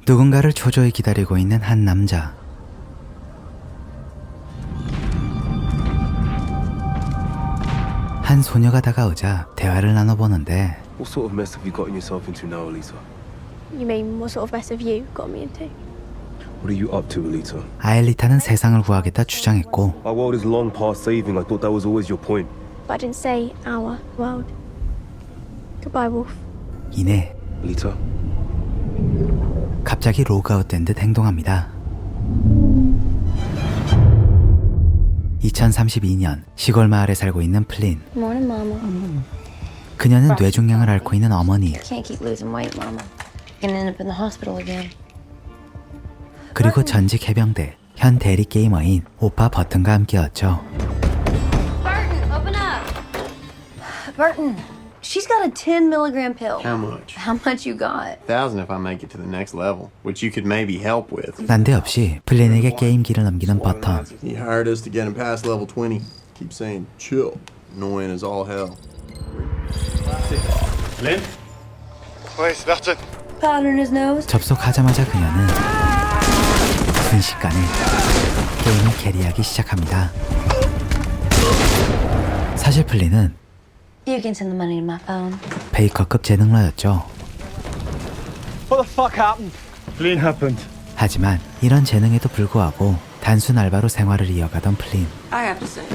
누군가를 초조히 기다리고 있는 한 남자. 한 소녀가 다가오자 대화를 나눠보는데 What sort of mess have you gotten yourself into now, Alita? You mean what sort of mess have you got me into? What are you up to, Alita? 아엘리타는 세상을 구하겠다 주장했고 Our world is long past saving. I thought that was always your point. But I didn't say our world. Goodbye, Wolf. 이내 Alita? 갑자기 로그아웃된 듯 행동합니다. 2032년 시골 마을에 살고 있는 플린. Morning, Mama. 그녀는 뇌종양을 앓고 있는 어머니, Can't keep losing weight, Mama. Gonna end up in the hospital again. 그리고 전직 해병대, 현 대리 게이머인 오빠 버튼과 함께였죠. Burton, open up. Burton, she's got a 10 milligram pill. How much? How much you got? 1,000 if I make it to the next level, which you could maybe help with. 난데없이 플린에게 게임기를 넘기는 버튼. He hired us to get him past level 20. Keep saying chill. Annoying as all hell. Lynn? Where's Burton? Powder in his nose. 접속하자마자 그녀는 순식간에 게임을 캐리하기 시작합니다. 사실 플린은 You can send the money to my phone. 베이커급 재능러였죠. What the fuck happened? Lynn happened. 하지만 이런 재능에도 불구하고 단순 알바로 생활을 이어가던 플린. I have to say,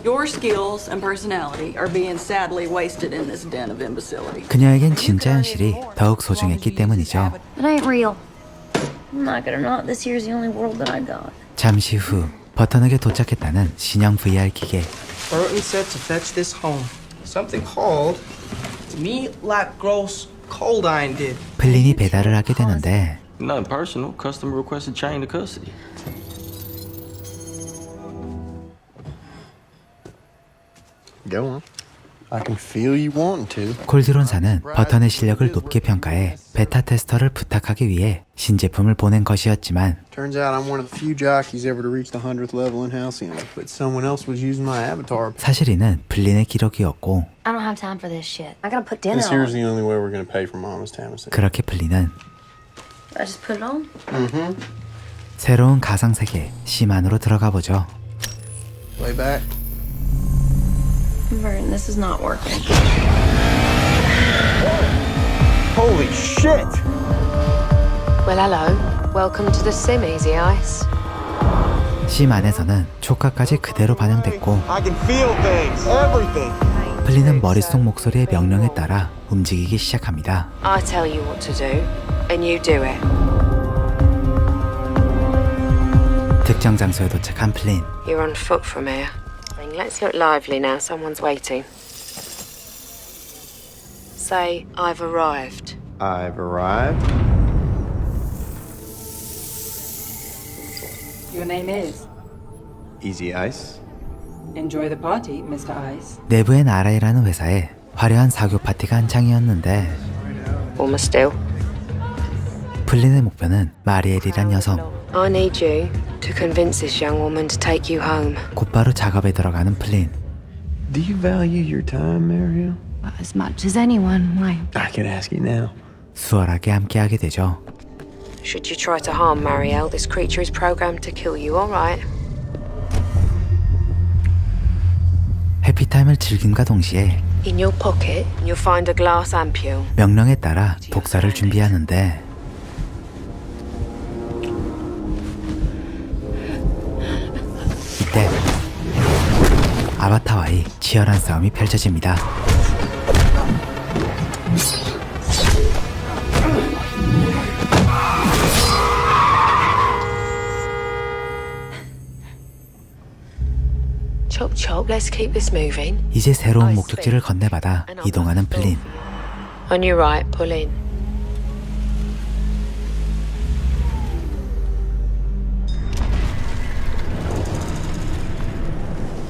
your skills and personality are being sadly wasted in this den of imbecility. 그녀에겐 진짜 현실이 더욱 소중했기 때문이죠. It ain't real. I'm not gonna not. This here's the only world that I got. 잠시 후 버튼에게 도착했다는 신형 VR 기계. Burton said to fetch this home. Something called meat like gross cold iron did. 플린이 배달을 하게 되는데 Nothing personal. Customer requested chain to custody. Go on. I can feel you wanting to. 콜드론사는 버튼의 실력을 높게 평가해 베타 테스터를 부탁하기 위해 신제품을 보낸 것이었지만 Turns out I'm one of the few jockeys ever to reach the 100th level in Halcyon, but someone else was using my avatar. 사실 이는 플린의 기록이었고 I don't have time for this shit. I gotta put dinner This here's on. the only way we're gonna pay for Mama's Tamasin. 그렇게 플린은 I just put it on. 새로운 가상세계 심 안으로 들어가 보죠. Way back. Burton, this is not working. Holy shit! Well, hello. Welcome to the sim, Easy Ice. 심 안에서는 촉각까지 그대로 반영됐고 I can feel things, everything. 플린은 머릿속 목소리의 명령에 따라 움직이기 시작합니다. I tell you what to do, and you do it. 특정 장소에 도착한 플린. You're on foot from here. Let's look lively now. Someone's waiting. Say, I've arrived. I've arrived. Your name is? Easy Ice. Enjoy the party, Mr. Ice. 내부엔 RI라는 회사에 화려한 사교 파티가 한창이었는데 Almost still. 플린의 목표는 마리엘이란 여성. I need you to convince this young woman to take you home. 곧바로 작업에 들어가는 플린. Do you value your time, Mariel? As much as anyone. Why? I can ask you now. 수월하게 함께하게 되죠. Should you try to harm Marielle, this creature is programmed to kill you, all right? 해피타임을 즐김과 동시에 In your pocket, you'll find a glass ampule. 명령에 따라 독사를 준비하는데 이때 아바타와의 치열한 싸움이 펼쳐집니다. Chop chop, let's keep this moving. 이제 새로운 목적지를 건네받아 이동하는 플린. On your right, pull in.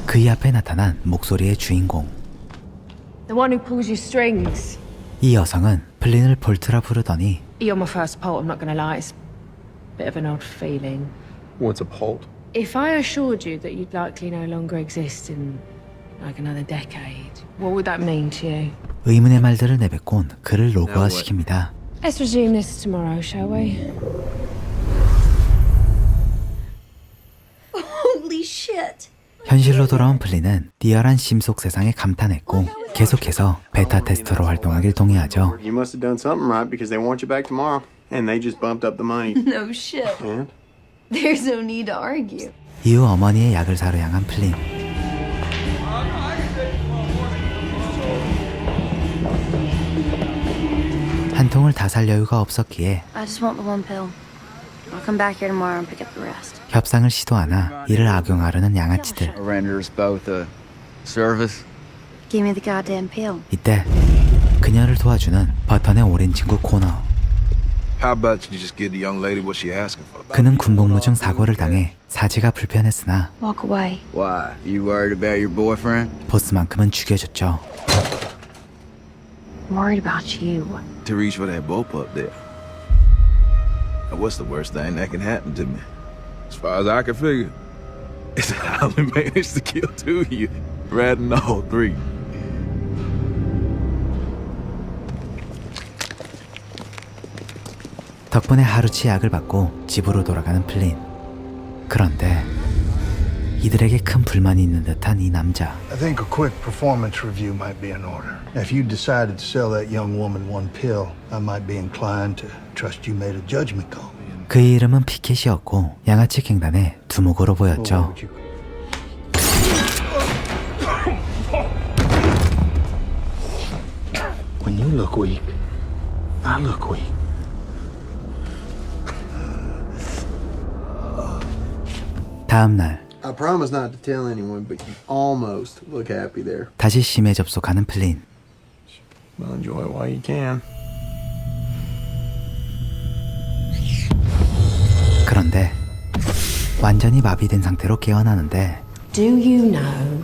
그의 앞에 나타난 목소리의 주인공. The one who pulls your strings. 이 여성은 플린을 볼트라 부르더니 You're my first polt, I'm not gonna lie. It's a bit of an odd feeling. What's a polt? If I assured you that you'd likely no longer exist in like another decade, what would that mean to you? 의문의 말들을 내뱉곤 그를 로그화시킵니다. Let's resume this tomorrow, shall we? Holy shit. 현실로 돌아온 플린은 리얼한 심속 세상에 감탄했고 계속해서 베타 테스터로 활동하길 동의하죠. You must have done something right because they want you back tomorrow. And they just bumped up the money. No shit. And? There's no need to argue. 이후 어머니의 약을 사러 향한 플린. 한 통을 다 살 여유가 없었기에 I just want the one pill. I'll come back here tomorrow and pick up the rest. 협상을 시도하나 이를 악용하려는 양아치들. Renders both a service. Give me the goddamn pill. 이때 그녀를 도와주는 버턴의 오랜 친구 코너. How about you just give the young lady what she asking for? 그는 군복무 중 사고를 당해 사지가 불편했으나 Walk away. Why? You worried about your boyfriend? 보스만큼은 죽여줬죠. I'm worried about you. To reach for that rope up there. What's the worst thing that can happen to me? As far as I can figure, is that I only managed to kill 2 of you, rather than all 3. 덕분에 하루치 약을 받고 집으로 돌아가는 플린. 그런데 이들에게 큰 불만이 있는 듯한 이 남자. I think a quick performance review might be in order. If you decided to sell that young woman one pill, I might be inclined to trust you made a judgment call. 그의 이름은 피켓이었고 양아치 갱단의 두목으로 보였죠. When you look weak, I look weak. 다음 날 I promise not to tell anyone, but you almost look happy there. 다시 심해 접속하는 플린. Well, enjoy it while you can. 그런데 완전히 마비된 상태로 깨어나는데 Do you know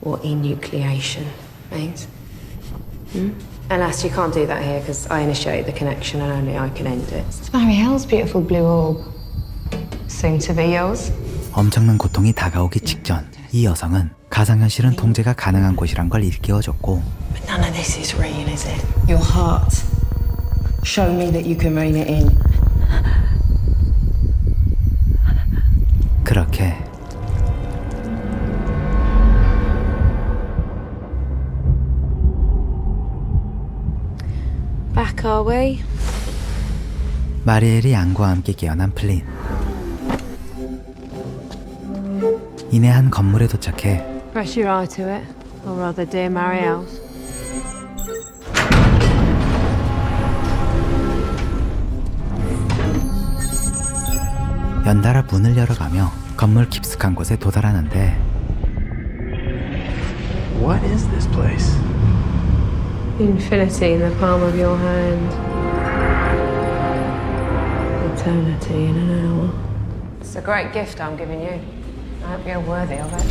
what enucleation means? Alas, you can't do that here because I initiate the connection and only I can end it. It's Marielle's beautiful blue orb. Soon to be yours. 엄청난 고통이 다가오기 직전 이 여성은 가상현실은 통제가 가능한 곳이란 걸 일깨워줬고 But none of this is real, is it? Your heart. Show me that you can rein it in. 그렇게 Back, are we? 마리엘이 양과 함께 깨어난 플린. 이내 한 건물에 도착해 Press your eye to it. Or rather, dear Marielle's. 연달아 문을 열어가며 건물 깊숙한 곳에 도달하는데 What is this place? Infinity in the palm of your hand. Eternity in an hour. It's a great gift I'm giving you. I hope you're worthy of it.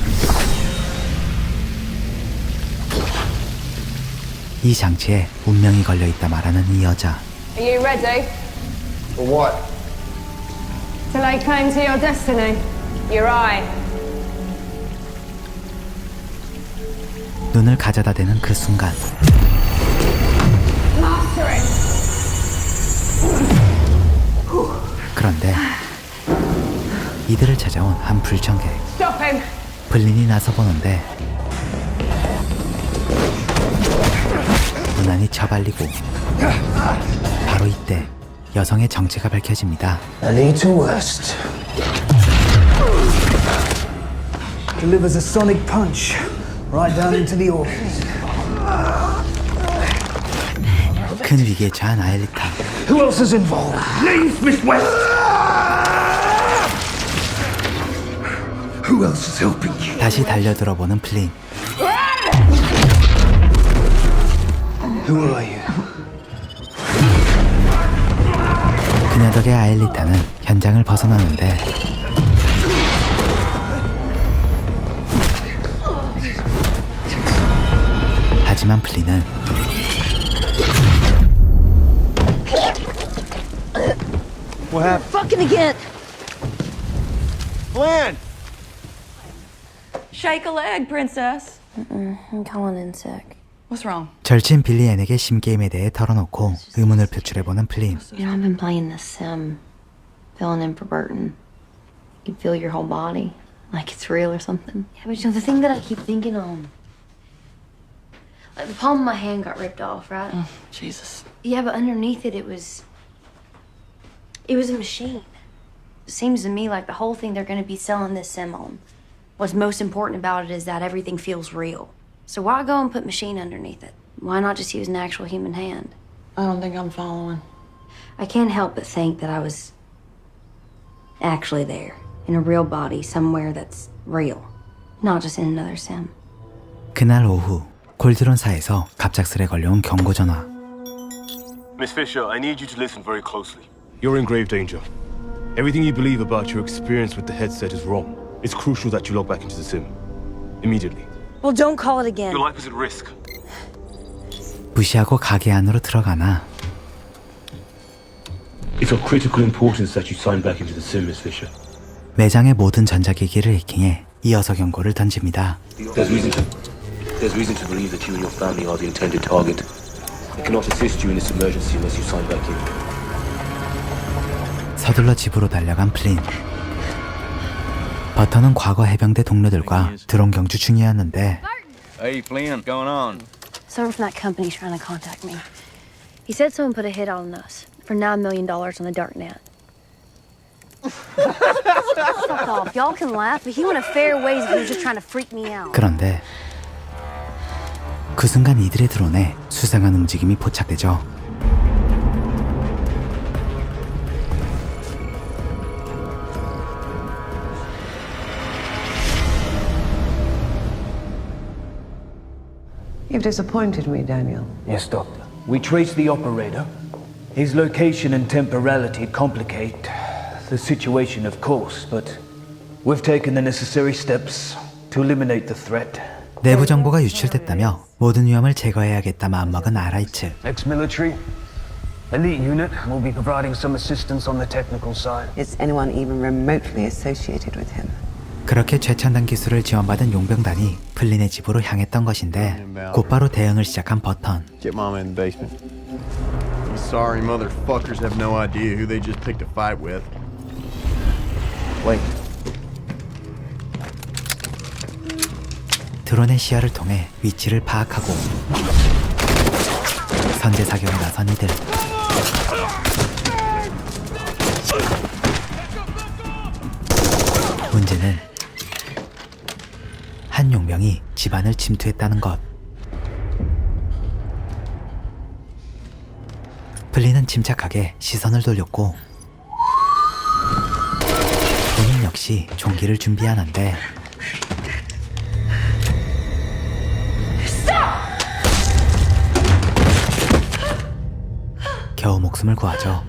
이 장치에 운명이 걸려있다 말하는 이 여자. Are you ready? For what? To lay claim to your destiny. Your eye. 눈을 가져다 대는 그 순간 그런데 이들을 찾아온 한 불청객 Stop him! 블린이 나서보는데 무난히 처발리고 바로 이때 여성의 정체가 밝혀집니다. I need to rest. Delivers a sonic punch right down into the organs. 큰 위기에 처한 아엘리타. Who else is involved? Leave, Miss West! Who else is helping you? 다시 달려들어보는 플린. Who are you? 그녀 덕에 아엘리타는 현장을 벗어나는데 하지만 플린은 What happened? Fucking again. Glenn! Shake a leg, princess. I'm calling in sick. What's wrong? 절친 빌리 앤에게 심게임에 대해 털어놓고 의문을 표출해보는 플린. You know, I've been playing this sim, filling in for Burton. You can feel your whole body, like it's real or something. Yeah, but you know, the thing that I keep thinking on, like the palm of my hand got ripped off, right? Jesus. Yeah, but underneath it, it was a machine. It seems to me like the whole thing they're going to be selling this sim on, what's most important about it is that everything feels real. So why go and put machine underneath it? Why not just use an actual human hand? I don't think I'm following. I can't help but think that I was actually there, in a real body, somewhere that's real, not just in another sim. 그날 오후 골드론사에서 갑작스레 걸려온 경고 전화. Miss Fisher, I need you to listen very closely. You're in grave danger. Everything you believe about your experience with the headset is wrong. It's crucial that you log back into the sim. Immediately. Well, don't call it again. Your life is at risk. 무시하고 가게 안으로 들어가나 It's of critical importance that you sign back into the sim, Miss Fisher. 매장의 모든 전자기기를 해킹해 이어서 경고를 던집니다. There's reason to believe that you and your family are the intended target. I cannot assist you in this emergency unless you sign back in. 서둘러 집으로 달려간 플린. 버터는 과거 해병대 동료들과 드론 경주 중이었는데 Hey, Flynn, what's going on? Someone from that company's trying to contact me. He said someone put a hit on us for $9 million on the darknet. Fuck off. Y'all can laugh, but he went a fair ways if he was just trying to freak me out. 그런데 그 순간 이들의 드론에 수상한 움직임이 포착되죠. You've disappointed me, Daniel. Yes, Doctor. We traced the operator. His location and temporality complicate the situation, of course, but we've taken the necessary steps to eliminate the threat. 내부 정보가 유출됐다며 모든 위험을 제거해야겠다 마음먹은 아라이츠. Ex-military, elite unit will be providing some assistance on the technical side. Is anyone even remotely associated with him? 그렇게 최첨단 기술을 지원받은 용병단이 플린의 집으로 향했던 것인데 곧바로 대응을 시작한 버턴. Get Mama in the basement. These sorry motherfuckers have no idea who they just picked a fight with. Wait. 드론의 시야를 통해 위치를 파악하고 선제 사격에 나선 이들. 문제는 한 용병이 집안을 침투했다는 것. 플린은 침착하게 시선을 돌렸고 본인 역시 총기를 준비하는데 겨우 목숨을 구하죠.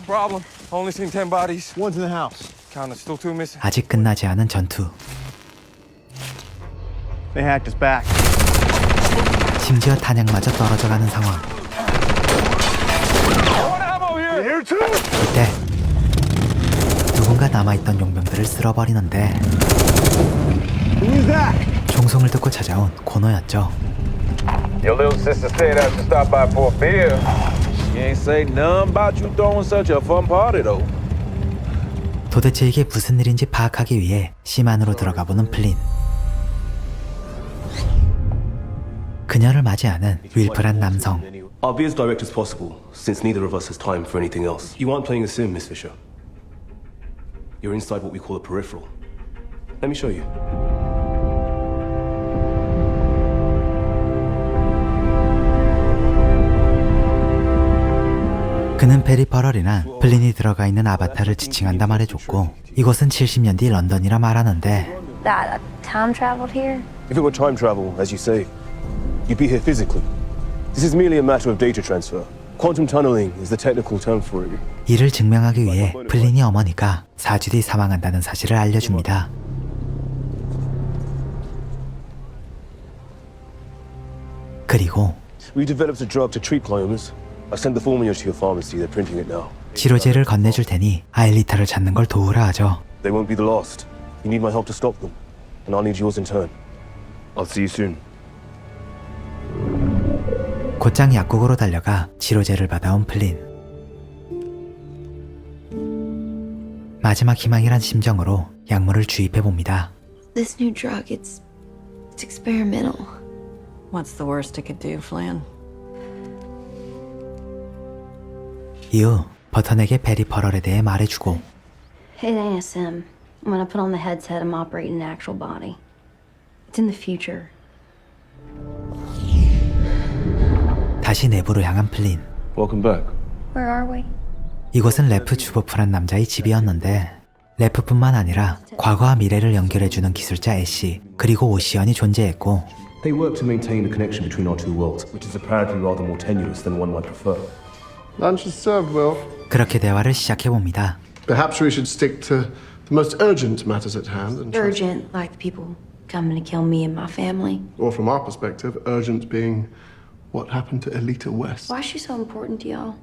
Problem. Only seen 10 bodies. One's in the house. Counting, still 2 missing. 아직 끝나지 않은 전투. They hacked us back. 심지어 탄약마저 떨어져가는 상황. 이때 누군가 남아있던 용병들을 쓸어버리는데 총성을 듣고 찾아온 코노였죠. Your little sister said I should stop by for a beer. She ain't say nothing about you throwing such a fun party, though. 도대체 이게 무슨 일인지 파악하기 위해 심 안으로 들어가 보는 플린. 그녀를 맞이하는 윌프란 남성. I'll be as direct as possible, since neither of us has time for anything else. You aren't playing a sim, Miss Fisher. You're inside what we call a peripheral. Let me show you. 그는 페리퍼럴이나 플린이 들어가 있는 아바타를 지칭한다 말해줬고 이곳은 70년대 런던이라 말하는데 That time traveled here? If it were time travel, as you say, you'd be here physically. This is merely a matter of data transfer. Quantum tunneling is the technical term for it. 이를 증명하기 위해 플린이 어머니가 4주 뒤 사망한다는 사실을 알려줍니다. 그리고 We developed a drug to treat gliomas. I sent the formula to your pharmacy. They're printing it now. 치료제를 건네줄 테니 아일리타를 찾는 걸 도우라 하죠. They won't be the last. You need my help to stop them, and I'll need yours in turn. I'll see you soon. 곧장 약국으로 달려가 치료제를 받아온 플린. 마지막 희망이란 심정으로 약물을 주입해봅니다. This new drug, it's experimental. What's the worst it could do, Flynn? 이후 버턴에게 페리퍼럴에 대해 말해주고 It ain't a sim. When I put on the headset, I'm operating an actual body. It's in the future. 다시 내부로 향한 플린. Welcome back. Where are we? 이곳은 레프 주보프란 남자의 집이었는데 레프뿐만 아니라 과거와 미래를 연결해주는 기술자 애쉬 그리고 오시언이 존재했고 They work to maintain the connection between our two worlds, which is apparently rather more tenuous than one might prefer. Lunch is served, Will. 그렇게 대화를 시작해봅니다. Perhaps we should stick to the most urgent matters at hand. And Urgent, like the people coming to kill me and my family. or from our perspective, urgent being what happened to Elita West. Why is she so important to y'all?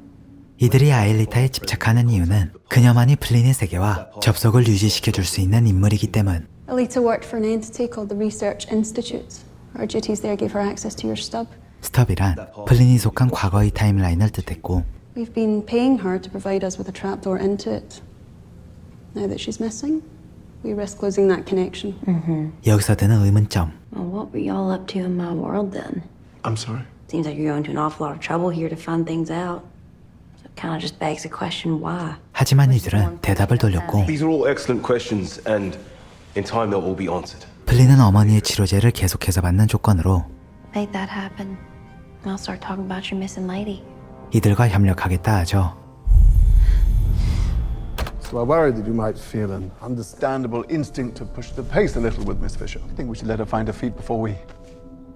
이들이 아엘리타에 집착하는 이유는 그녀만이 플린의 세계와 접속을 유지시켜줄 수 있는 인물이기 때문. Elita worked for an entity called the Research Institute. Our duties there gave her access to your stub. 스톱이란 플린이 속한 과거의 타임라인을 뜻했고 We've been paying her to provide us with a trapdoor into it. Now that she's missing, we risk losing that connection. 여기서 드는 의문점. Well, what were y'all up to in my world then? I'm sorry. Seems like you're going to an awful lot of trouble here to find things out. So it kind of just begs the question, why? 하지만 이들은 대답을 돌렸고 These are all excellent questions, and in time they'll all be answered. 플린은 어머니의 치료제를 계속해서 받는 조건으로 Make that happen. I'll start talking about your missing lady. 이들과 협력하겠다 하죠. So I worry that you might feel an understandable instinct to push the pace a little with Miss Fisher. I think we should let her find her feet before we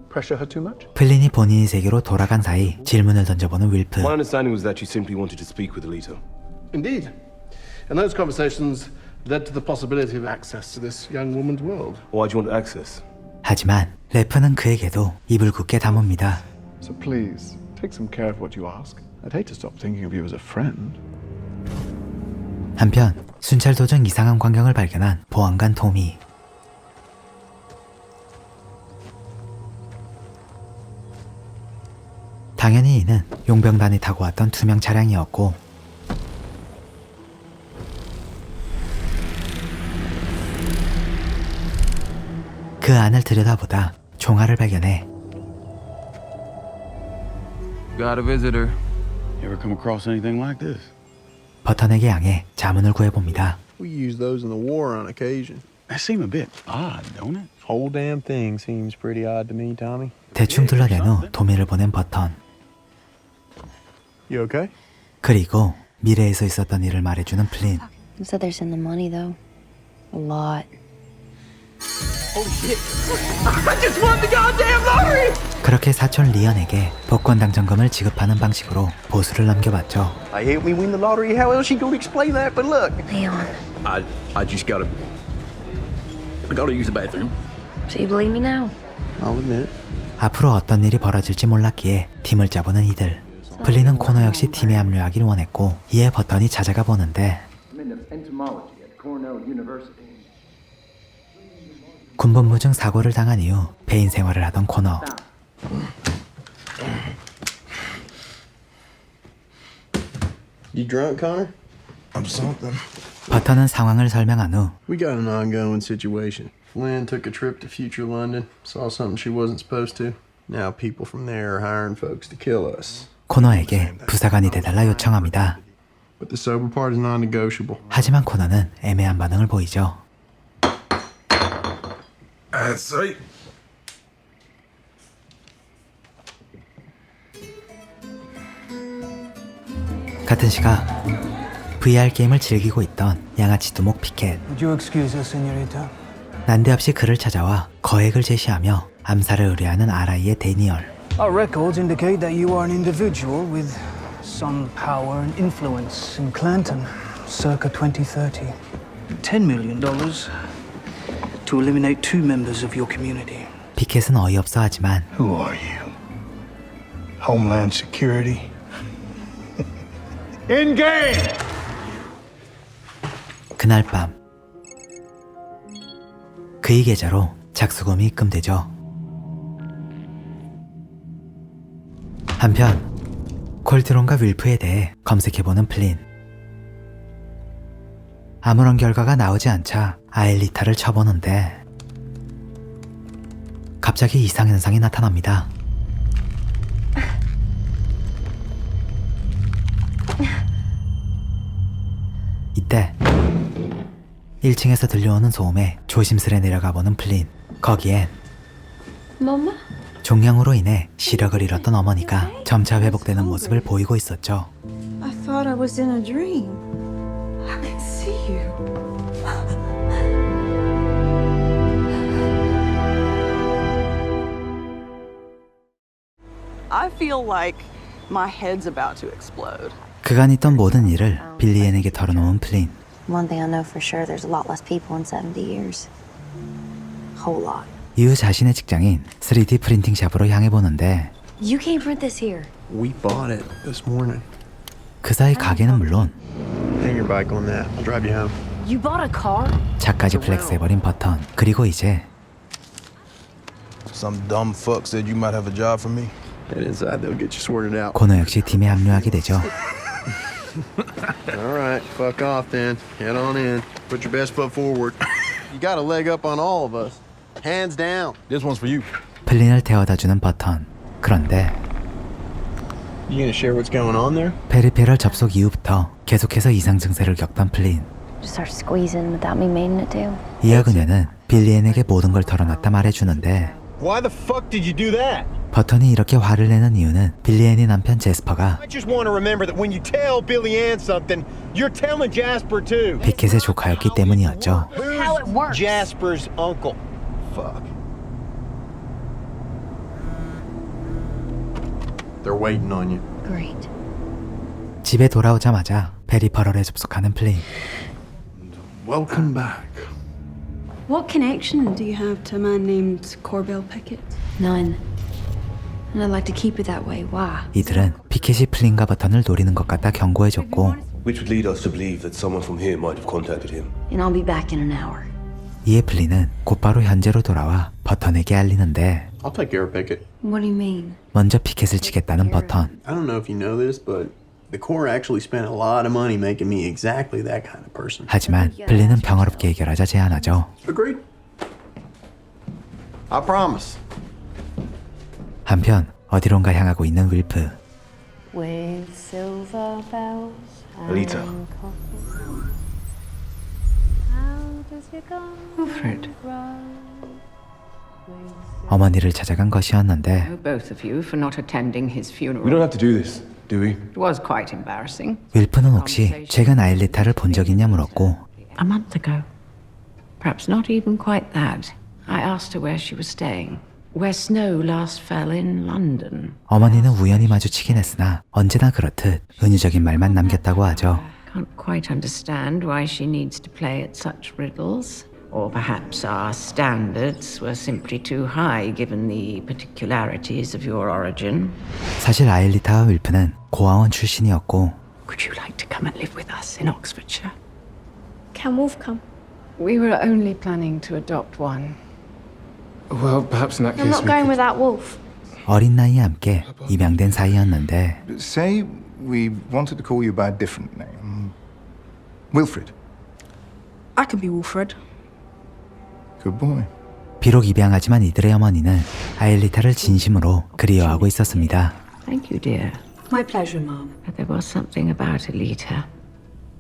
pressure her too much. 플린이 본인의 세계로 돌아간 사이 질문을 던져보는 윌프. My understanding was that you simply wanted to speak with Elita. Indeed. And those conversations led to the possibility of access to this young woman's world. Why do you want access? 하지만 레프는 그에게도 입을 굳게 다뭅니다. So please, take some care of what you ask. I'd hate to stop thinking of you as a friend. 한편 순찰 도중 이상한 광경을 발견한 보안관 토미. 당연히 이는 용병단이 타고 왔던 투명 차량이었고 그 안을 들여다보다 총알을 발견해 Got a visitor. Ever come across anything like this? 버턴에게 향해 자문을 구해봅니다. We use those in the war on occasion. That seems a bit odd, don't it? Whole damn thing seems pretty odd to me, Tommy. 대충 둘러댄 후 도미를 보낸 버턴. You okay? 그리고 미래에서 있었던 일을 말해주는 플린. You said they're sending money though. A lot. Holy shit. I just won the goddamn lottery! 그렇게 사촌 리언에게 복권 당첨금을 지급하는 방식으로 보수를 넘겨봤죠. I helped me win the lottery. How else she gonna explain that? But look. Leon. I just gotta use the bathroom. So you believe me now? I'll admit it. 앞으로 어떤 일이 벌어질지 몰랐기에 팀을 짜보는 이들. 플린은 코너 역시 팀에 합류하길 원했고 이에 버턴이 찾아가 보는데 군복무중 사고를 당한 이후 배인 생활을 하던 코너. You drunk, Connor? I'm something. 버턴은 상황을 설명한 후 We got an ongoing situation. Lynn took a trip to future London, saw something she wasn't supposed to. Now people from there are hiring folks to kill us. 코너에게 부사관이 돼달라 요청합니다. But the sober part is non-negotiable. 하지만 코너는 애매한 반응을 보이죠. That's right. 같은 시각 VR 게임을 즐기고 있던 양아치 두목 피켓. Would you excuse us, señorita? 난데없이 그를 찾아와 거액을 제시하며 암살을 의뢰하는 RI의 데니얼. Our records indicate that you are an individual with some power and influence in Clanton, circa 2030. $10 million to eliminate 2 members of your community. 피켓은 어이없어 하지만 Who are you? Homeland Security? In-game! 그날 밤 그의 계좌로 작수금이 입금되죠. 한편 콜드론과 윌프에 대해 검색해보는 플린. 아무런 결과가 나오지 않자 아엘리타를 쳐보는데 갑자기 이상현상이 나타납니다. 이때 1층에서 들려오는 소음에 조심스레 내려가보는 플린. 거기엔 Mama? 종양으로 인해 시력을 잃었던 어머니가 점차 회복되는 모습을 보이고 있었죠. I thought I was in a dream. I can see you. I feel like my head's about to explode. 그간 있던 모든 일을 빌리엔에게 털어놓은 플린. One thing I know for sure, there's a lot less people in 70 years. Whole lot. 이후 자신의 직장인 3D 프린팅 샵으로 향해 보는데 You can't print this here. We bought it this morning. 그 사이 가게는 물론 Hang your bike on that. I'll drive you home. You bought a car? 차까지 플렉스해버린 버턴. 그리고 이제 Some dumb fuck said you might have a job for me. Head inside, they'll get you sorted out. 고노 역시 팀에 합류하게 되죠. All right, fuck off then. Head on in. Put your best foot forward. You got a leg up on all of us. Hands down. This one's for you. 플린을 데워다주는 버턴. 그런데 You gonna share what's going on there? 페리페럴 접속 이후부터 계속해서 이상 증세를 겪던 플린. Just start squeezing without me meaning it to. 이어 그녀는 빌리엔에게 모든 걸 털어놨다 말해주는데 Why the fuck did you do that? 버턴이 이렇게 화를 내는 이유는 빌리엔의 남편 제스퍼가 I just want to remember that when you tell Billy Ann something, you're telling Jasper too. 피켓의 조카였기 때문이었죠. Who's Jasper's uncle? Fuck. They're waiting on you. Great. 집에 돌아오자마자 페리퍼럴에 접속하는 플린. Welcome back. What connection do you have to a man named Corbell Pickett? None. And I'd like to keep it that way. Why? 이들은 피켓이 플린과 버턴을 노리는 것 같다 경고해줬고 Which would lead us to believe that someone from here might have contacted him. And I'll be back in an hour. 이에 플린은 곧바로 현재로 돌아와 버턴에게 알리는데 I'll take care of Pickett. What do you mean? 먼저 피켓을 치겠다는 버턴. I don't know if you know this, but the Corps actually spent a lot of money making me exactly that kind of person. 하지만 플린은 평화롭게 해결하자 제안하죠. Agreed. I promise. 한편 어디론가 향하고 있는 윌프. With silver bells Alita. Wilfred. 어머니를 찾아간 것이었는데 Both of you for not attending his funeral. We don't have to do this, do we? It was quite embarrassing. 윌프는 혹시 최근 아일리타를 본 적 있냐 물었고 A month ago. Perhaps not even quite that. I asked her where she was staying. Where snow last fell in London. 어머니는 우연히 마주치긴 했으나 언제나 그렇듯 은유적인 말만 남겼다고 하죠. Can't quite understand why she needs to play at such riddles. Or perhaps our standards were simply too high given the particularities of your origin. 사실 아일리타와 윌프는 고아원 출신이었고 Would you like to come and live with us in Oxfordshire? Can Wolf come? We were only planning to adopt one. Well, perhaps in that I'm case not going without Wolf. 어린 나이에 함께 입양된 사이였는데 Say we wanted to call you by a different name. Wilfred. I can be Wilfred. Good boy. 비록 입양하지만 이들의 어머니는 아일리타를 진심으로 그리워하고 있었습니다. Thank you, dear. My pleasure, Mom. But there was something about Alita.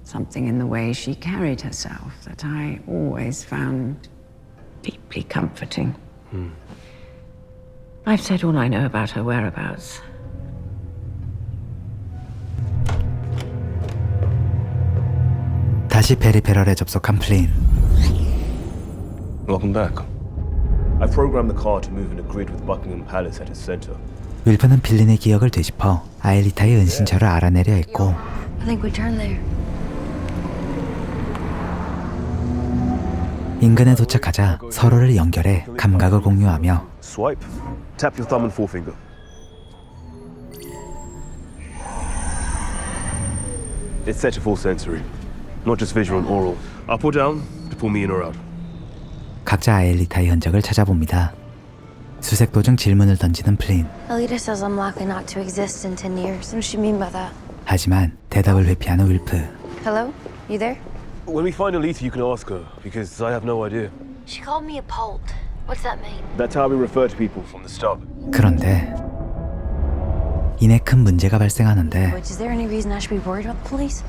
Something in the way she carried herself that I always found deeply comforting. I've said all I know about her whereabouts. 다시 페리페럴에 접속한 플린. Welcome back. I programmed the car to move in a grid with Buckingham Palace at its center. 윌프는 빌린의 기억을 되짚어 아일리타의 은신처를 알아내려 했고 I think we turn there. 인근에 도착하자 서로를 연결해 감각을 공유하며 Swipe. Tap your thumb and forefinger. It's set to full sensory, not just visual and oral. Up or down to pull me in or out. 각자 아일리타의 흔적을 찾아봅니다. 수색 도중 질문을 던지는 플린. Alita says I'm likely not to exist in 10 years. What does she mean by that? 하지만 대답을 회피하는 윌프. Hello? You there? When we find Alita, you can ask her, because I have no idea. She called me a polt. What's that mean? That's how we refer to people from the start. 그런데 이내 큰 문제가 발생하는데 Is there any reason I should be worried about the police?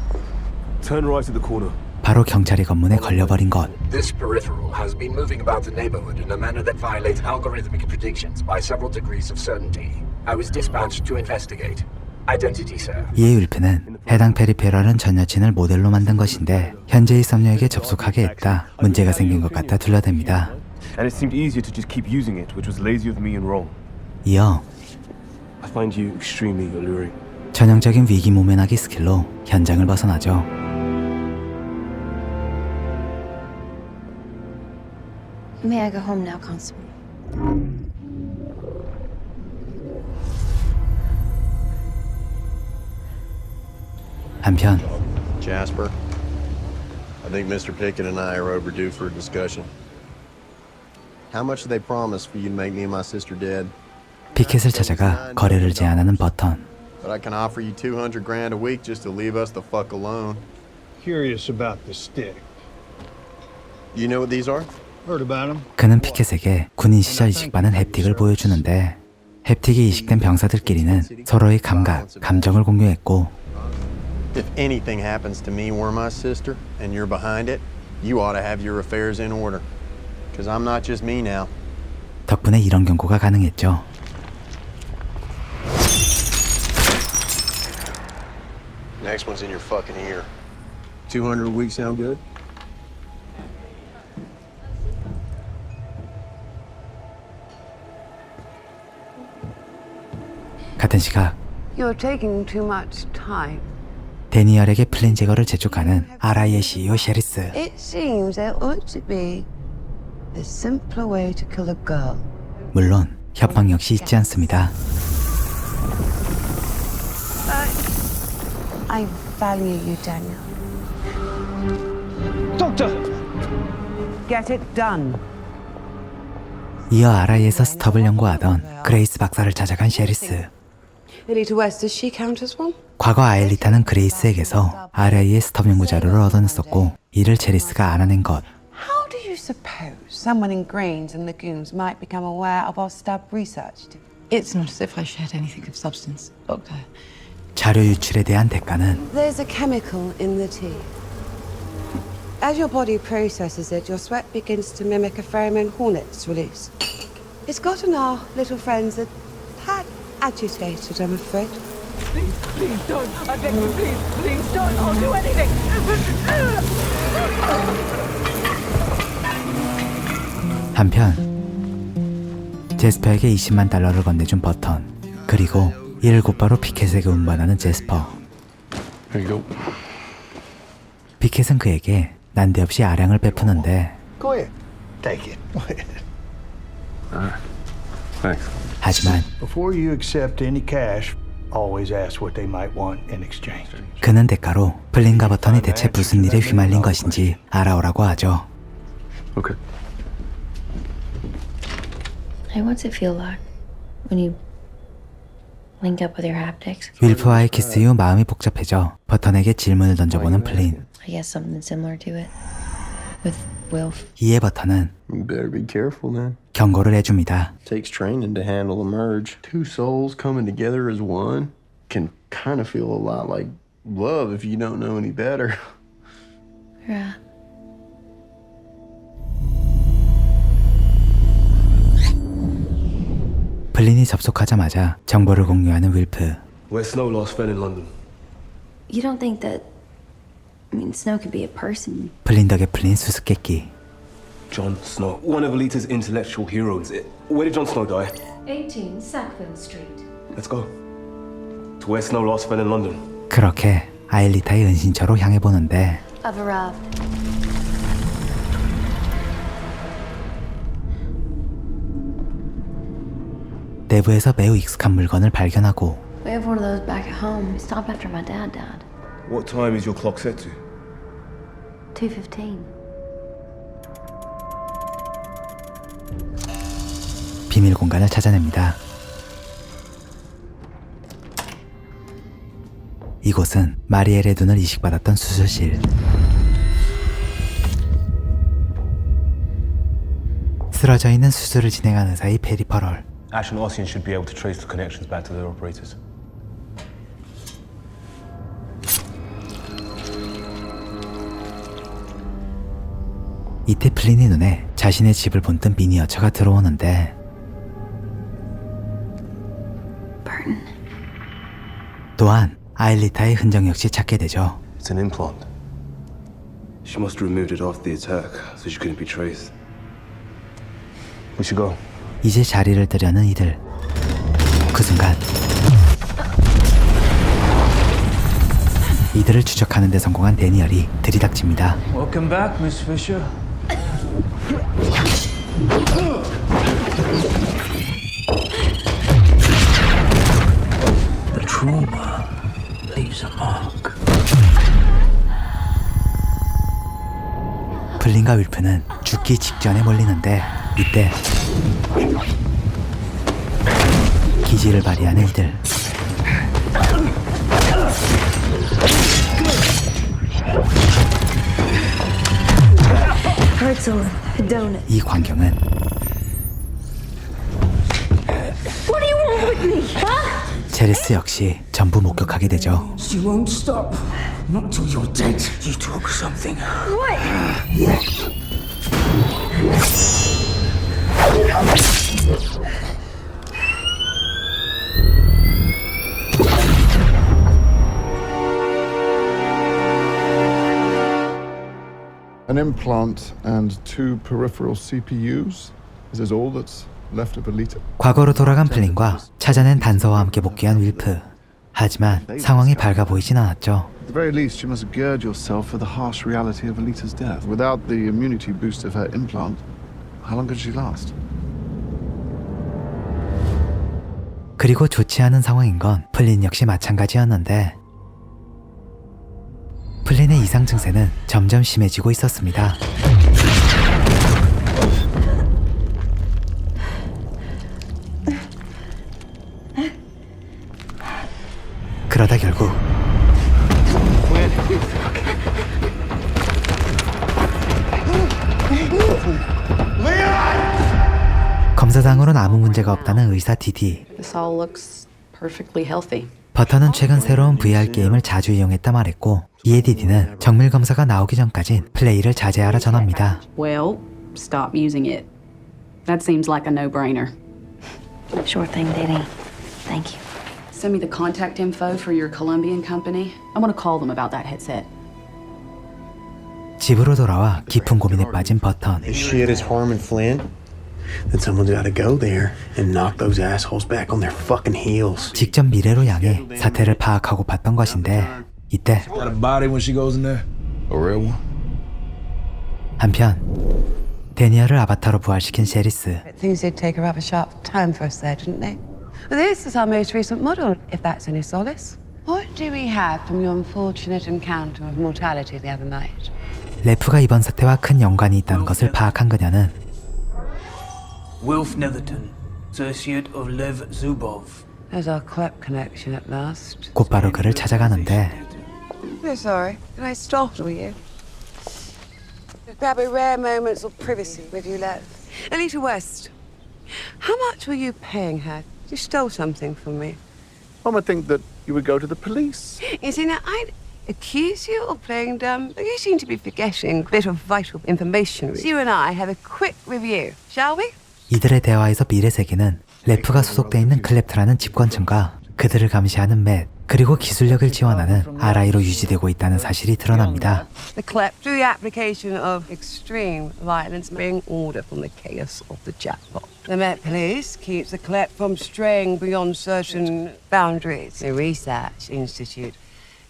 Turn right at the corner. 바로 경찰이 검문에 걸려버린 것. This peripheral has been moving about the neighborhood in a manner that violates algorithmic predictions by several degrees of certainty. I was dispatched to investigate. Identity, sir. 이에 윌프는 해당 페리페럴은 전 여친을 모델로 만든 것인데 현재의 썸녀에게 접속하게 했다. 문제가 생긴 것 같아 둘러댑니다. And it seemed easier to just keep using it, which was lazy of me and wrong. 이어 I find you extremely alluring. 전형적인 위기 모면하기 스킬로 현장을 벗어나죠. May I go home now, Constable? 한편 Jasper, I think Mr. Pickett and I are overdue for a discussion. How much did they promise for you to make me and my sister dead? 피켓을 찾아가 거래를 제안하는 버턴. But I can offer you $200,000 a week just to leave us the fuck alone. Curious about the stick. You know what these are? Heard about them. 그는 피켓에게 군인 시절 이식받은 햅틱을 보여주는데 햅틱이 이식된 병사들끼리는 서로의 감각, 감정을 공유했고 If anything happens to me or my sister and you're behind it, you ought to have your affairs in order. Because I'm not just me now. 덕분에 이런 경고가 가능했죠. Next one's in your fucking ear. 200 a week sound good? 같은 시각 You're taking too much time. 데니얼에게 플랜 제거를 재촉하는 RI의 CEO 셰리스. It seems there ought to be a simpler way to kill a girl. 물론 협박 역시 잊지 않습니다. I value you, Daniel. Doctor! Get it done. 이어 RI에서 스톱을 연구하던 그레이스 박사를 찾아간 셰리스. Alita West, does she count as one? 과거 아엘리타는 그레이스에게서 RI의 스톱 연구 자료를 얻어냈었고 이를 셰리스가 알아낸 것. How do you suppose someone ingrained in legumes might become aware of our stab research? It's not as if I shared anything of substance, Doctor. 자료 유출에 대한 대가는 There's a chemical in the tea. As your body processes it, your sweat begins to mimic a pheromone hornet's release. It's gotten our little friends a tad agitated, I'm afraid. Please don't. I beg you, please don't. I'll do anything. 한편 제스퍼에게 $200,000를 건네준 버턴. 그리고 이를 곧바로 피켓에게 운반하는 제스퍼. Here you go. 피켓은 그에게 난데없이 아량을 베푸는데 Go ahead. Take it. Thanks. 하지만 Before you accept any cash, always ask what they might want in exchange. 그는 대가로 플린과 버턴이 대체 무슨 일에 휘말린 것인지 알아오라고 하죠. Okay. Hey, what's it feel like when you link up with your haptics? 윌프와의 키스 이후 마음이 복잡해져 버턴에게 질문을 던져보는 플린. I guess something similar to it with Wilf. 이에 버턴은 You better be careful then. 경고를 해줍니다. Takes training to handle a merge. Two souls coming together as one can kind of feel a lot like love if you don't know any better. Right. 플린이 접속하자마자 정보를 공유하는 윌프. Where Snow last fell in London. You don't think that... I mean, Snow could be a person. 플린 덕에 풀린 수수께끼. Jon Snow, one of Alita's intellectual heroes. Where did Jon Snow die? 18 Sackville Street. Let's go. To where Snow last fell in London. 그렇게 아엘리타의 은신처로 향해 보는데 I've arrived. 내부에서 매우 익숙한 물건을 발견하고 We have one of those back at home. We stopped after my dad died. What time is your clock set to? 2:15. 비밀 공간을 찾아냅니다. 이곳은 마리엘의 눈을 이식받았던 수술실. 쓰러져 있는 수술을 진행한 의사의 페리퍼럴. Ash and Ossian should be able to trace the connections back to their operators. 이때 플린이 눈에 자신의 집을 본뜬 미니어처가 들어오는데 또한 아일리타의 흔적 역시 찾게 되죠. It's an implant. She must have removed it after the attack, so she couldn't be traced. We should go. 이제 자리를 뜨려는 이들. 그 순간 이들을 추적하는 데 성공한 데니얼이 들이닥칩니다. Welcome back, Miss Fisher. The trauma leaves a mark. 플린과 윌프는 죽기 직전에 몰리는데 이때 기지를 발휘하는 이들. 이 광경은 What do you want with me, huh? 제레스 역시 전부 목격하게 되죠. She won't stop. Not till you're dead. You took something. What? An implant and 2 peripheral CPUs? Is this all that's left of Alita? 과거로 돌아간 플린과 찾아낸 단서와 함께 복귀한 윌프. 하지만 상황이 밝아 보이진 않았죠. At the very least, you must gird yourself for the harsh reality of Alita's death. Without the immunity boost of her implant, how long could she last? 그리고 좋지 않은 상황인 건 플린 역시 마찬가지였는데 플린의 이상 증세는 점점 심해지고 있었습니다. 그러다 결국 검사상으로는 아무 문제가 없다는 의사 디디. This all looks perfectly healthy. 버터는 최근 새로운 VR 게임을 자주 이용했다 말했고 이에 디디는 정밀 검사가 나오기 전까진 플레이를 자제하라 전합니다. Well, stop using it. That seems like a no-brainer. Sure thing, Diddy. Thank you. Send me the contact info for your Colombian company. I want to call them about that headset. 집으로 돌아와 깊은 고민에 빠진 버턴. This shit is harming Flynn. Then someone's got to go there and knock those assholes back on their fucking heels. 직접 미래로 향해 사태를 파악하고 봤던 것인데 이때 Got a body when she goes in there? A real one? 한편 데니얼을 아바타로 부활시킨 셰리스. Things did take a rather sharp turn for us there, didn't they? Well, this is our most recent model, if that's any solace. What do we have from your unfortunate encounter of mortality the other night? 레프가 이번 사태와 큰 연관이 있다는 것을 파악한 그녀는 Wilf Netherton, associate of Lev Zubov. There's our Klepp connection at last. 곧바로 그를 찾아가는데 We're sorry. Did I startle you? Grab a rare moments of privacy with you, Lev. Alita West, how much were you paying her? You stole something from me. One would think that you would go to the police. You see, now I'd accuse you of playing dumb, but you seem to be forgetting a bit of vital information. So you and I have a quick review, shall we? 이들의 대화에서 미래 세계는 레프가 소속돼 있는 클랩트라는 집권층과 그들을 감시하는 맷 그리고 기술력을 지원하는 RI로 유지되고 있다는 사실이 드러납니다. The Klepp, through the application of extreme violence, being ordered from the chaos of the jackpot. The Met Police keeps the Klepp from straying beyond certain boundaries. The Research Institute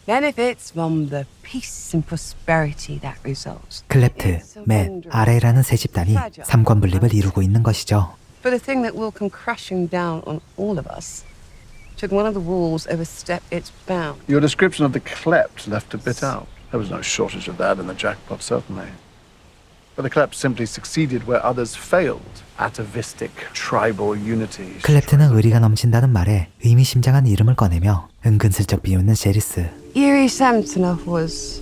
benefits from the peace and prosperity that results. 클랩트, 맷, RI라는 세 집단이 삼권 분립을 이루고 있는 것이죠. But the thing that will come crashing down on all of us should one of the rules overstep its bound. Your description of the Klept left a bit out. There was no shortage of that in the jackpot, certainly. But the Kleps simply succeeded where others failed. Atavistic tribal unity. 클랩트는 의리가 넘친다는 말에 의미심장한 이름을 꺼내며 은근슬쩍 비웃는 셰리스. Yuri Samsonov was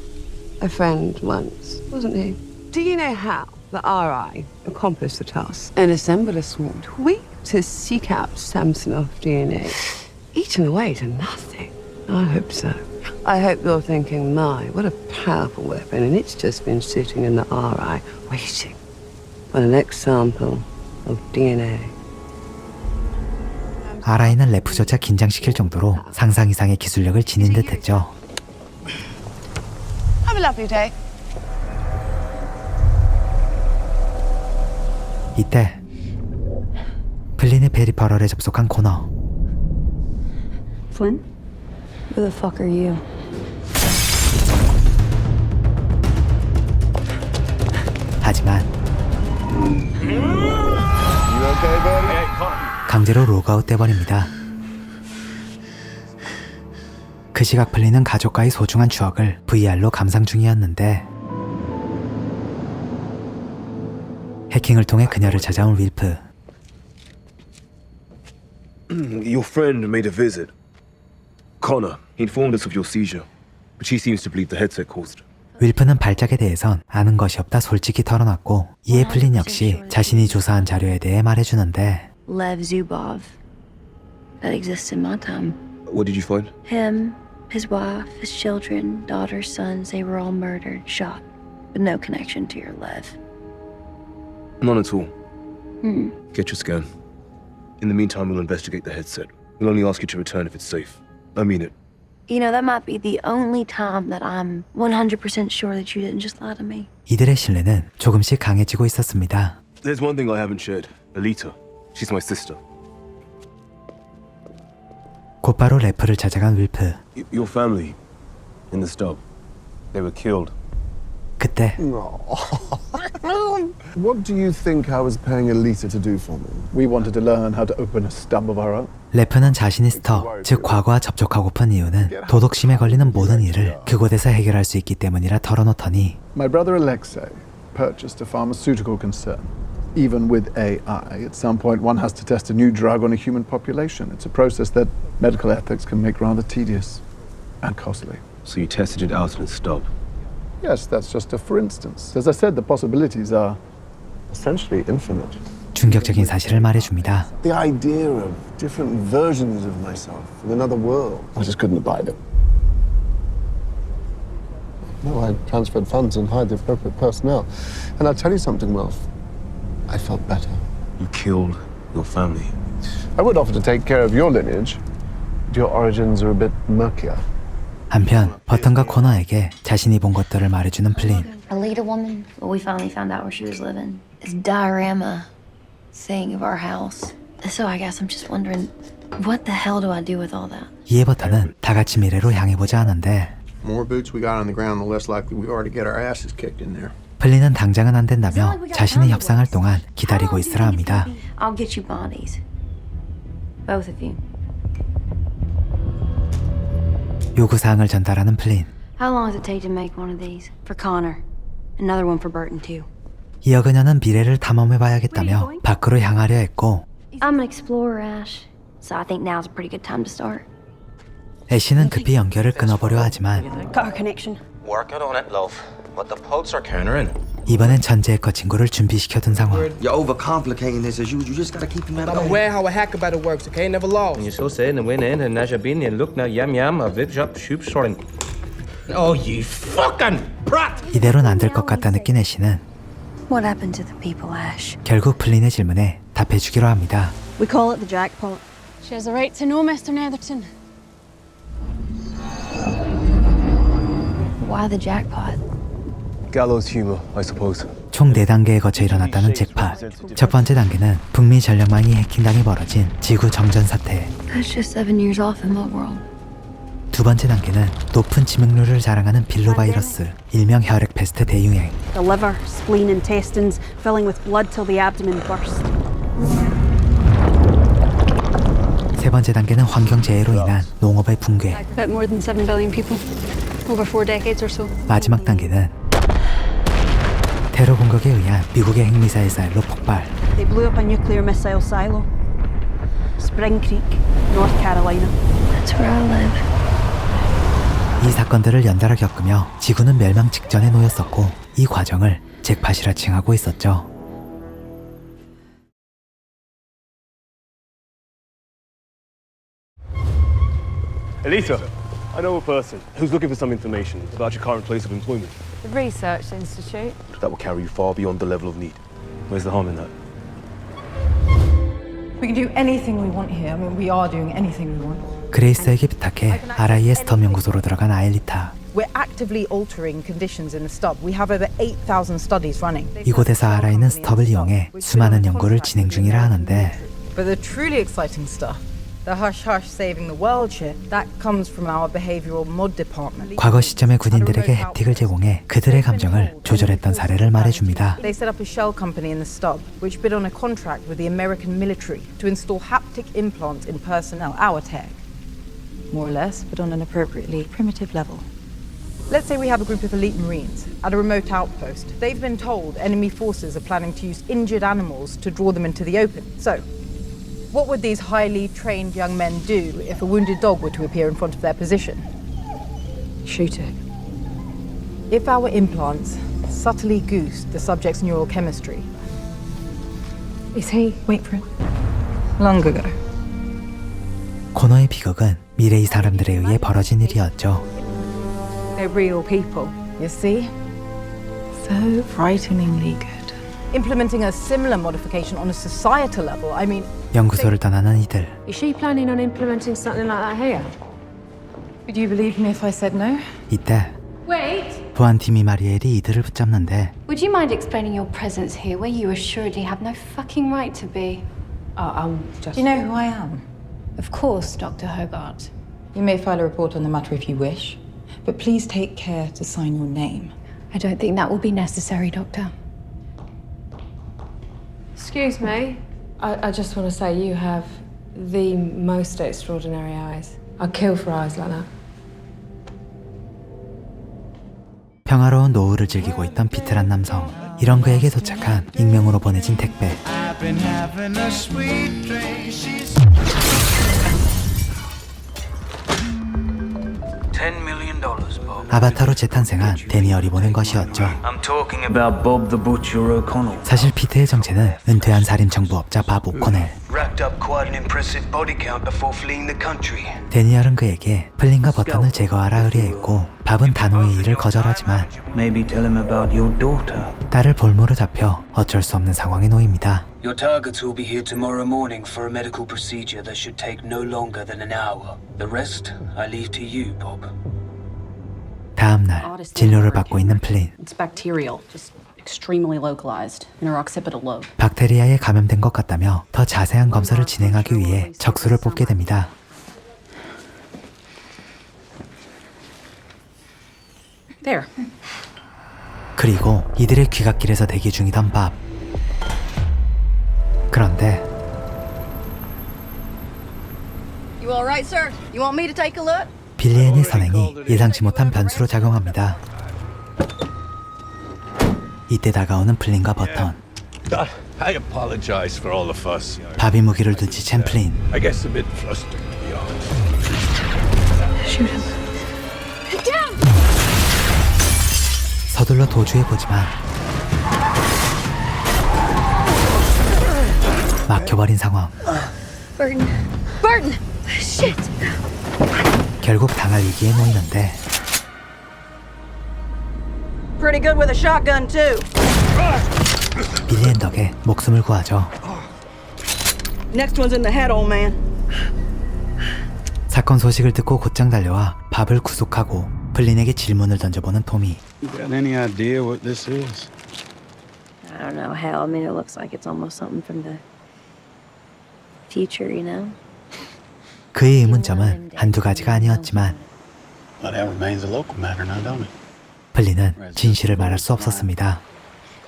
a friend once, wasn't he? Do you know how the RI accomplished the task and assembled a swarm to seek out Samsonov DNA? Eaten away to nothing. I hope so. I hope you're thinking, my, what a powerful weapon, and it's just been sitting in the RI, waiting for the next sample of DNA. RI는 래프조차 긴장시킬 정도로 상상 이상의 기술력을 지닌 듯했죠. Have a lovely day. 이때 플린의 페리퍼럴에 접속한 코너. Flynn? Who the fuck are you? 하지만 강제로 로그아웃 돼버립니다. 그 시각 플린은 가족과의 소중한 추억을 VR로 감상 중이었는데 해킹을 통해 그녀를 찾아온 윌프. Your friend made a visit. Connor, he informed us of your seizure, but she seems to believe the headset caused it. 윌프는 발작에 대해선 아는 것이 없다 솔직히 털어놨고 이에 플린 역시 자신이 조사한 자료에 대해 말해주는데 Lev Zubov. That exists in my time. What did you find? Him, his wife, his children, daughters, sons, they were all murdered, shot, with no connection to your Lev. None at all. Get your scan. In the meantime, we'll investigate the headset. We'll only ask you to return if it's safe. I mean it. You know, that might be the only time that I'm 100% sure that you didn't just lie to me. 이들의 신뢰는 조금씩 강해지고 있었습니다. There's one thing I haven't shared. Alita. She's my sister. 곧바로 래프를 찾아간 윌프. Your family, in the stub, they were killed. 그때 What do you think I was paying Alita to do for me? We wanted to learn how to open a stub of our own. 래프는 자신이 스터, 즉 과거와 접촉하고픈 이유는 도덕심에 걸리는 모든 일을 그곳에서 해결할 수 있기 때문이라 털어놓더니 My brother Alexei purchased a pharmaceutical concern. Even with AI, at some point one has to test a new drug on a human population. It's a process that medical ethics can make rather tedious and costly. So you tested it out in a stub? Yes, that's just a for instance. As I said, the possibilities are essentially infinite. 충격적인 사실을 말해줍니다. The idea of different versions of myself in another world. I just couldn't abide it. No, I transferred funds and hired the appropriate personnel. And I'll tell you something, Wilf. I felt better. You killed your family. I would offer to take care of your lineage, but your origins are a bit murkier. 한편 버튼과 코너에게 자신이 본 것들을 말해주는 플린. Alita woman, well, we finally found out where she was living. This diorama thing of our house. So I guess I'm just wondering, what the hell do I do with all that? 이에 버튼은 다 같이 미래로 향해보자 하는데 More boots we got on the ground, the less likely we are to get our asses kicked in there. 플린은 당장은 안 된다며 자신의 협상을 동안 기다리고 있으라 합니다. I'll get you bodies. Both of you. 요구사항을 전달하는 플린. How long does it take to make one of these? For Connor. Another one for Burton, too. 이어 그녀는 미래를 탐험해봐야겠다며 밖으로 향하려 했고 I'm an explorer, Ash. So I think now's a pretty good time to start. 애쉬는 급히 연결을 끊어보려 하지만 Got our connection. Working on it, love. But the pulse are countering. 이번엔 전제 해커 친구를 준비시켜둔 상황. You're overcomplicating this as usual. You just gotta keep him at I'm aware how a hacker battle works, okay? Never lost. And you're so saying the win in and Najabin and look now yam yam a vip shop shoop sorting. Oh, you fucking brat! 이대로는 안 될 것 같다 느낀 애쉬는 What happened to the people, Ash? 결국 플린의 질문에 답해주기로 합니다. We call it the jackpot. She has a right to know, Mr. Netherton. Why the jackpot? Gallows humor, I suppose. 총 4단계에 거쳐 일어났다는 잭팟. 첫 번째 단계는 북미 전력망이 해킹당해 벌어진 지구 정전 사태. That's just 7 years off in my world. 두 번째 단계는 높은 치명률을 자랑하는 빌로 바이러스, 일명 혈액 패스트 대유행. The liver, spleen, intestines filling with blood till the abdomen burst. 세 번째 단계는 환경재해로 인한 농업의 붕괴. About more than 7 billion people over 4 decades or so. 마지막 단계는 테러 공격에 의한 미국의 핵미사일 사일로 폭발. They blew up a nuclear missile silo. Spring Creek, North Carolina. That's where I live. 이 사건들을 연달아 겪으며 지구는 멸망 직전에 놓였었고 이 과정을 잭팟이라 칭하고 있었죠. Elisa, I know a person who's looking for some information about your current place of employment. The Research Institute. That will carry you far beyond the level of need. Where's the harm in that? We can do anything we want here. I mean, we are doing anything we want. 그레이스에게 부탁해 RI의 스톰 연구소로 들어간 아일리타. We're actively altering conditions in the stub. We have over 8,000 studies running. 이곳에서 RI는 스톱을 이용해 수많은 연구를 진행 중이라 하는데 But the truly exciting stuff, the hush-hush saving the world shit, that comes from our behavioral mod department. 과거 시점의 군인들에게 햅틱을 제공해 그들의 감정을 조절했던 사례를 말해줍니다. They set up a shell company in the stub, which bid on a contract with the American military to install haptic implants in personnel, our tech. More or less, but on an appropriately primitive level. Let's say we have a group of elite Marines at a remote outpost. They've been told enemy forces are planning to use injured animals to draw them into the open. So, what would these highly trained young men do if a wounded dog were to appear in front of their position? Shoot it. If our implants subtly goosed the subject's neural chemistry. Is he? Wait for it. Long ago. 코너의 비극은 미래의 사람들에 의해 벌어진 일이었죠. They're real people, you see? So frighteningly good. Implementing a similar modification on a societal level, I mean... 연구소를 떠나는 이들. Is she planning on implementing something like that here? Would you believe me if I said no? 이때 Wait! 보안팀이 마리엘이 이들을 붙잡는데 Would you mind explaining your presence here where you assuredly have no fucking right to be? I'll just... Do you know who I am? Of course, Dr. Hogarth. You may file a report on the matter if you wish, but please take care to sign your name. I don't think that will be necessary, Doctor. Excuse me. I just want to say you have the most extraordinary eyes. I'd kill for eyes like that. 평화로운 노후를 즐기고 있던 비틀한 남성. 이런 그에게 도착한 익명으로 보내진 택배. $10 million, Bob. 아바타로 재탄생한 데니얼이 보낸 것이었죠. I'm talking about Bob the Butcher O'Connell. 사실 피트의 정체는 은퇴한 살인 정보업자 밥 오코넬. Racked up quite an impressive body count before fleeing the country. 데니얼은 그에게 플린과 버튼을 제거하라 의뢰했고 밥은 단호히 이를 거절하지만 Maybe tell him about your daughter. 딸을 볼모로 잡혀 어쩔 수 없는 상황에 놓입니다. Your targets will be here tomorrow morning for a medical procedure that should take no longer than an hour. The rest I leave to you, Bob. 다음 날 진료를 받고 있는 플린. It's bacterial, just extremely localized in her occipital lobe. 박테리아에 감염된 것 같다며 더 자세한 검사를 진행하기 위해 적수를 뽑게 됩니다. There. 그리고 이들의 귀갓길에서 대기 중이던 밥. 그런데 You all right, sir? You want me to take a look? 빌리앤의 선행이 예상치 못한 변수로 작용합니다. 이때 다가오는 플린과 버턴. I apologize for all the fuss. 밥이 무기를 눈치챈 플린. I guess a bit flustered, to be honest. Shoot him. Down! 서둘러 도주해보지만 막혀버린 상황. Burton! Burton! Shit! 결국 당할 위기에 놓이는데 Pretty good with a shotgun, too. 빌리앤 덕에 목숨을 구하죠. Next one's in the head, old man. 사건 소식을 듣고 곧장 달려와 밥을 구속하고 플린에게 질문을 던져보는 토미. You got any idea what this is? I don't know, hell, I mean, it looks like it's almost something from the future, you know? 그의 의문점은 한두 가지가 아니었지만 Well, that remains a local matter now, don't it? 플린은 진실을 말할 수 없었습니다.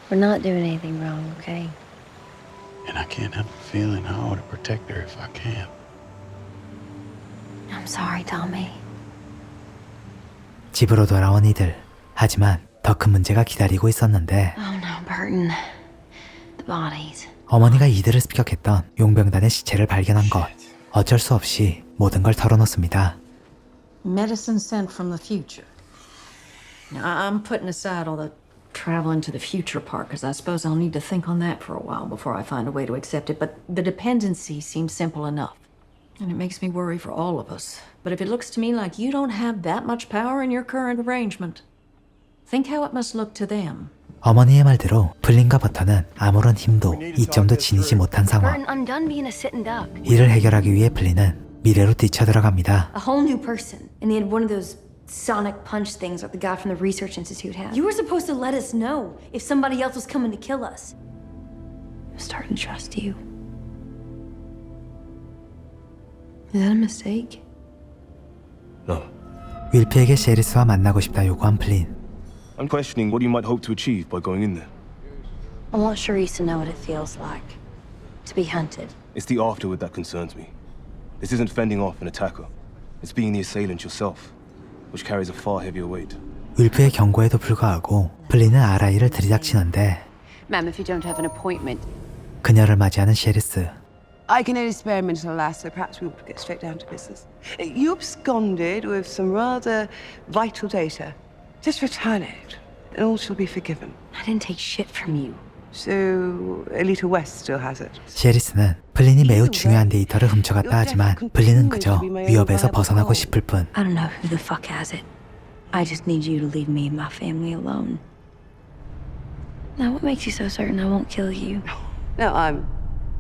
We're not doing anything wrong, okay? And I can't help feeling I ought to protect her if I can. I'm sorry, Tommy. 집으로 돌아온 이들. 하지만 더 큰 문제가 기다리고 있었는데 Oh no, Burton. The bodies. 어머니가 이들을 습격했던 용병단의 시체를 발견한 것. 어쩔 수 없이 모든 걸 털어놓습니다. Medicine sent from the future. Now, I'm putting aside all the travel into the future part, because I suppose I'll need to think on that for a while before I find a way to accept it, but the dependency seems simple enough. And it makes me worry for all of us. But if it looks to me like you don't have that much power in your current arrangement, think how it must look to them. 어머니의 말대로 플린과 버터는 아무런 힘도 이점도 지니지 못한 상황. Burton, I'm done being a sitting duck. 이를 해결하기 위해 플린은 미래로 뛰쳐들어갑니다. A whole new person. And he had one of those sonic punch things like the guy from the research institute had. You were supposed to let us know if somebody else was coming to kill us. I'm starting to trust you. Is that a mistake? No. 윌프에게 셰리스와 만나고 싶다 요구한 플린. I'm questioning what you might hope to achieve by going in there. I want Charisse to know what it feels like to be hunted. It's the afterward that concerns me. This isn't fending off an attacker. It's being the assailant yourself, which carries a far heavier weight. 윌프의 경고에도 불구하고 플린은 아라이를 들이닥치는데 Ma'am, if you don't have an appointment. 그녀를 맞이하는 셰리스. I can only spare a minute or less, so perhaps we would get straight down to business. You absconded with some rather vital data. Just return it, and all shall be forgiven. I didn't take shit from you. So, Elita West still has it. 셰리스는 플린이 매우 중요한 데이터를 훔쳐갔다 하지만 플린은 그저 위협에서 벗어나고 싶을 뿐. I don't know who the fuck has it. I just need you to leave me and my family alone. Now, what makes you so certain I won't kill you? No, I'm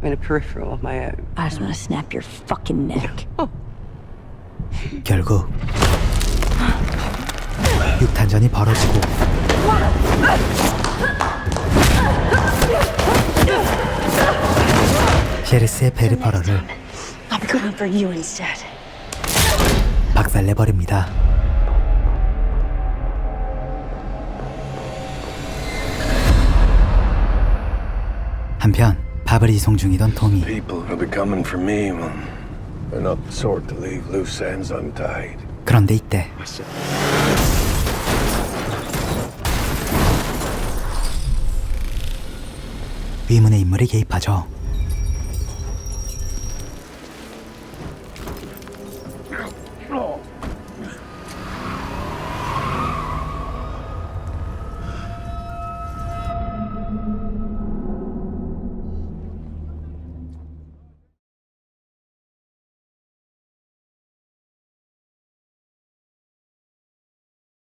in a peripheral of my own. I just want to snap your fucking neck. 결국 육탄전이 벌어지고 셰리스의 페리퍼럴을 I'm going for you instead. 박살내버립니다. 한편 밥을 이송 중이던 토미. People who'll be coming for me, well, they're not the sort to leave loose ends untied. 그런데 이때 위문의 인물이 개입하죠.